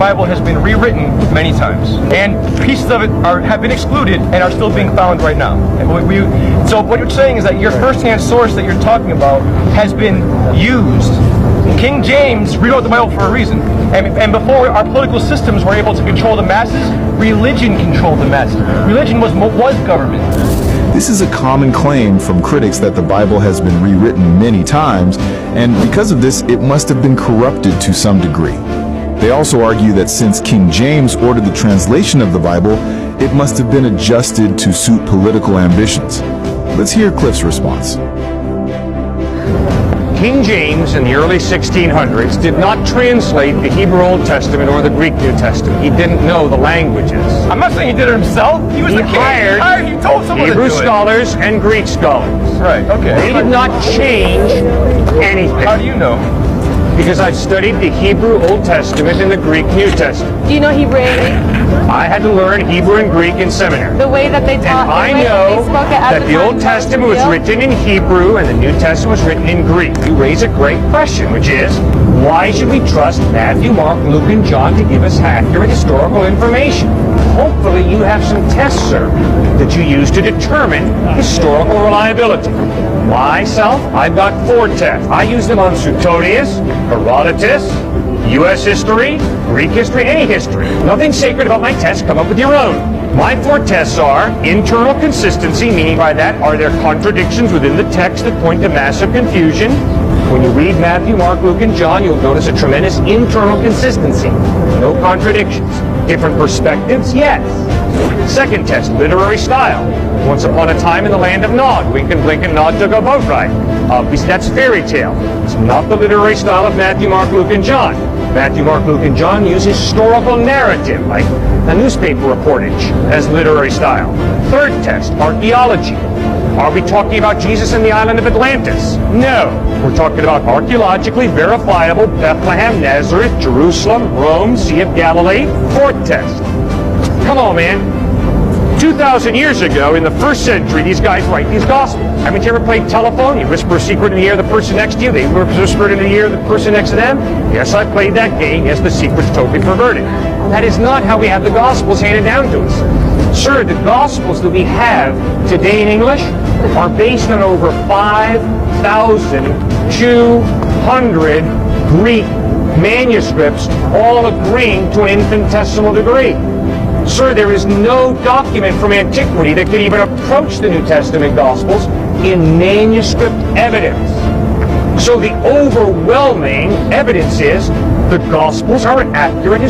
Bible has been rewritten many times, and pieces of it have been excluded and are still being found right now. So what you're saying is that your first-hand source that you're talking about has been used. King James rewrote the Bible for a reason. And before our political systems were able to control the masses, religion controlled the masses. Religion was government. This is a common claim from critics that the Bible has been rewritten many times, and because of this, it must have been corrupted to some degree. They also argue that since King James ordered the translation of the Bible, it must have been adjusted to suit political ambitions. Let's hear Cliff's response. King James in the early 1600s did not translate the Hebrew Old Testament or the Greek New Testament. He didn't know the languages. I'm not saying he did it himself. He was the king. He told someone Hebrew to do it. scholars and Greek scholars. Right, okay. They did not change anything. How do you know? Because I've studied the Hebrew Old Testament and the Greek New Testament. Do you know Hebrew and Greek? I had to learn Hebrew and Greek in seminary. The way that they taught, I know that the Old Testament was written in Hebrew and the New Testament was written in Greek. You raise a great question, which is, why should we trust Matthew, Mark, Luke, and John to give us accurate historical information? Hopefully you have some tests, sir, that you use to determine historical reliability. Myself, I've got 4 tests. I use them on Suetonius, Herodotus, U.S. history, Greek history, any history. Nothing sacred about my tests. Come up with your own. My 4 tests are internal consistency, meaning by that, are there contradictions within the text that point to massive confusion? When you read Matthew, Mark, Luke, and John, you'll notice a tremendous internal consistency. No contradictions. Different perspectives? Yes. Second test, literary style. Once upon a time in the land of Nod. Wink and blink and nod took a boat ride. Obviously, that's fairy tale. It's not the literary style of Matthew, Mark, Luke, and John. Matthew, Mark, Luke, and John use historical narrative, like a newspaper reportage, as literary style. Third test, archaeology. Are we talking about Jesus and the island of Atlantis? No. We're talking about archaeologically verifiable Bethlehem, Nazareth, Jerusalem, Rome, Sea of Galilee. Fourth test. Come on, man. 2,000 years ago, in the 1st century, these guys write these Gospels. Haven't you ever played telephone? You whisper a secret in the ear of the person next to you, they whisper it in the ear of the person next to them? Yes, I played that game. Yes, the secret's totally perverted. That is not how we have the Gospels handed down to us. Sir, the Gospels that we have today in English are based on over 5,200 Greek manuscripts, all agreeing to an infinitesimal degree. Sir, there is no document from antiquity that could even approach the New Testament Gospels in manuscript evidence. So the overwhelming evidence is the Gospels are an accurate